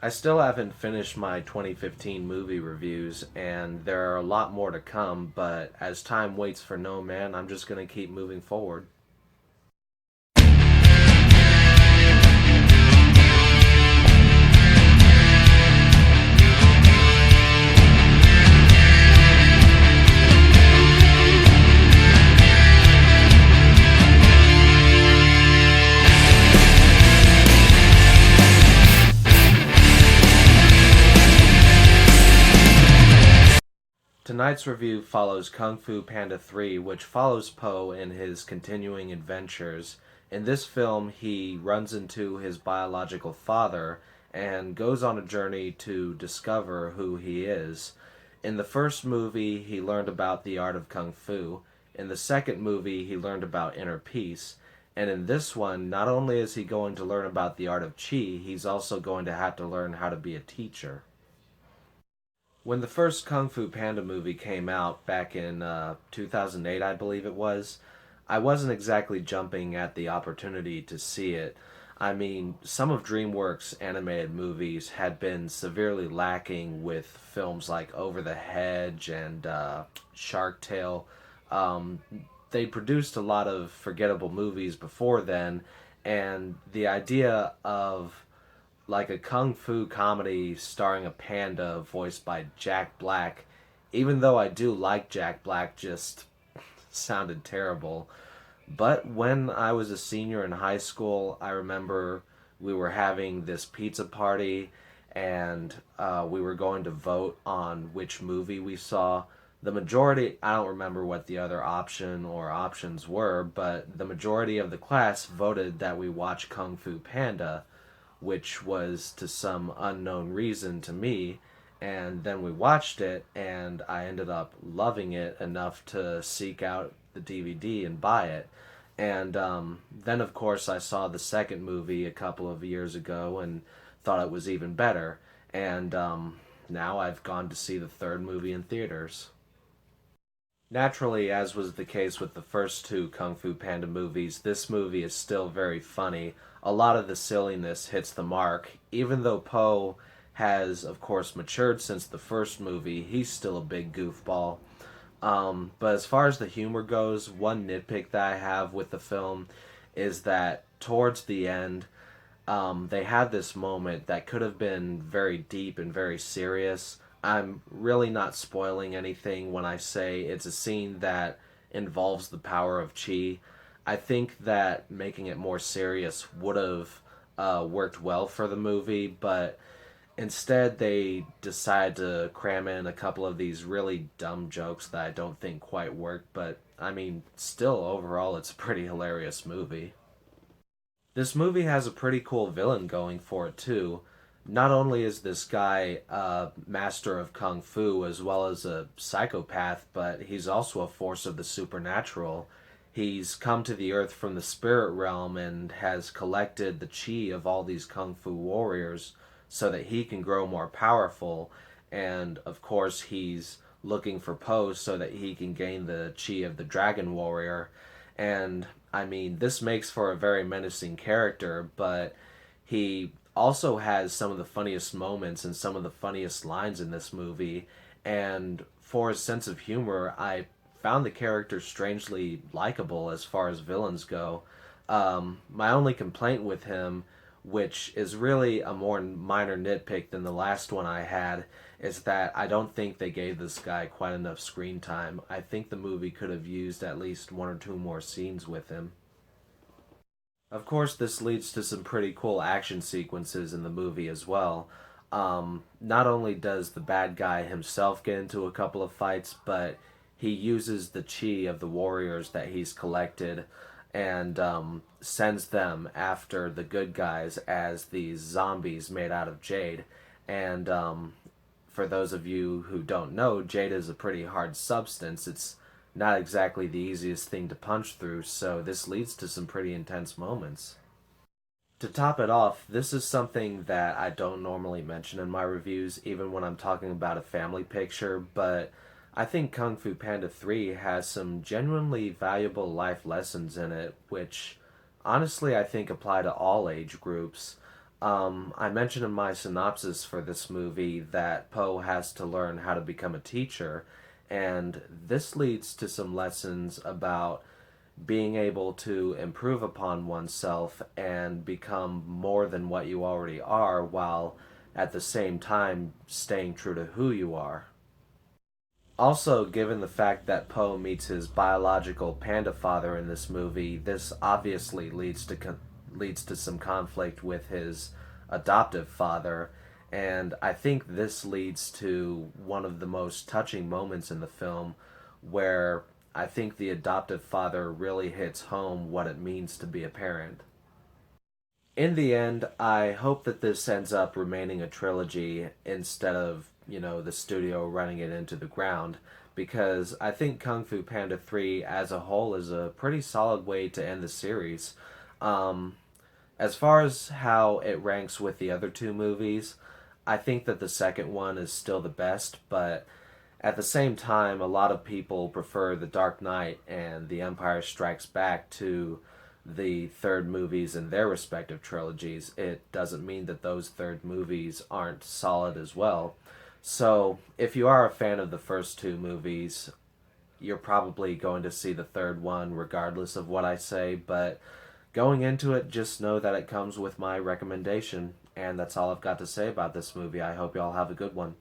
I still haven't finished my 2015 movie reviews, and there are a lot more to come, but as time waits for no man, I'm just going to keep moving forward. Tonight's review follows Kung Fu Panda 3, which follows Po in his continuing adventures. In this film, he runs into his biological father and goes on a journey to discover who he is. In the first movie, he learned about the art of Kung Fu. In the second movie, he learned about inner peace. And in this one, not only is he going to learn about the art of Qi, he's also going to have to learn how to be a teacher. When the first Kung Fu Panda movie came out back in 2008, I believe it was, I wasn't exactly jumping at the opportunity to see it. I mean, some of DreamWorks' animated movies had been severely lacking with films like Over the Hedge and Shark Tale. Um, they produced a lot of forgettable movies before then, and the idea of like a kung fu comedy starring a panda voiced by Jack Black, even though I do like Jack Black, just sounded terrible. But when I was a senior in high school, I remember we were having this pizza party and we were going to vote on which movie we saw. The majority, I don't remember what the other option or options were, but the majority of the class voted that we watch Kung Fu Panda, which was to some unknown reason to me. And then we watched it, and I ended up loving it enough to seek out the DVD and buy it. And then, of course, I saw the second movie a couple of years ago and thought it was even better. And now I've gone to see the third movie in theaters. Naturally, as was the case with the first two Kung Fu Panda movies, this movie is still very funny. A lot of the silliness hits the mark. Even though Poe has, of course, matured since the first movie, he's still a big goofball. But as far as the humor goes, one nitpick that I have with the film is that towards the end, they had this moment that could have been very deep and very serious. I'm really not spoiling anything when I say it's a scene that involves the power of chi. I think that making it more serious would have worked well for the movie, but instead they decide to cram in a couple of these really dumb jokes that I don't think quite work, but I mean, still overall it's a pretty hilarious movie. This movie has a pretty cool villain going for it too. Not only is this guy a master of kung fu as well as a psychopath, but he's also a force of the supernatural. He's come to the earth from the spirit realm and has collected the chi of all these kung fu warriors so that he can grow more powerful. And of course, he's looking for Po so that he can gain the chi of the dragon warrior. And I mean, this makes for a very menacing character, but he also has some of the funniest moments and some of the funniest lines in this movie. And for his sense of humor, I found the character strangely likable as far as villains go. My only complaint with him, which is really a more minor nitpick than the last one I had, is that I don't think they gave this guy quite enough screen time. I think the movie could have used at least one or two more scenes with him. Of course, this leads to some pretty cool action sequences in the movie as well. Not only does the bad guy himself get into a couple of fights, but he uses the chi of the warriors that he's collected and sends them after the good guys as these zombies made out of jade. And for those of you who don't know, jade is a pretty hard substance. It's not exactly the easiest thing to punch through, so this leads to some pretty intense moments. To top it off, this is something that I don't normally mention in my reviews, even when I'm talking about a family picture, but I think Kung Fu Panda 3 has some genuinely valuable life lessons in it, which honestly I think apply to all age groups. I mentioned in my synopsis for this movie that Poe has to learn how to become a teacher, and this leads to some lessons about being able to improve upon oneself and become more than what you already are while at the same time staying true to who you are. Also, given the fact that Poe meets his biological panda father in this movie, this obviously leads to some conflict with his adoptive father, and I think this leads to one of the most touching moments in the film, where I think the adoptive father really hits home what it means to be a parent. In the end, I hope that this ends up remaining a trilogy instead of, the studio running it into the ground, because I think Kung Fu Panda 3 as a whole is a pretty solid way to end the series. Um, as far as how it ranks with the other two movies, I think that the second one is still the best, but at the same time, a lot of people prefer The Dark Knight and The Empire Strikes Back to the third movies in their respective trilogies. It doesn't mean that those third movies aren't solid as well. So, if you are a fan of the first two movies, you're probably going to see the third one regardless of what I say, but going into it, just know that it comes with my recommendation. And that's all I've got to say about this movie. I hope y'all have a good one.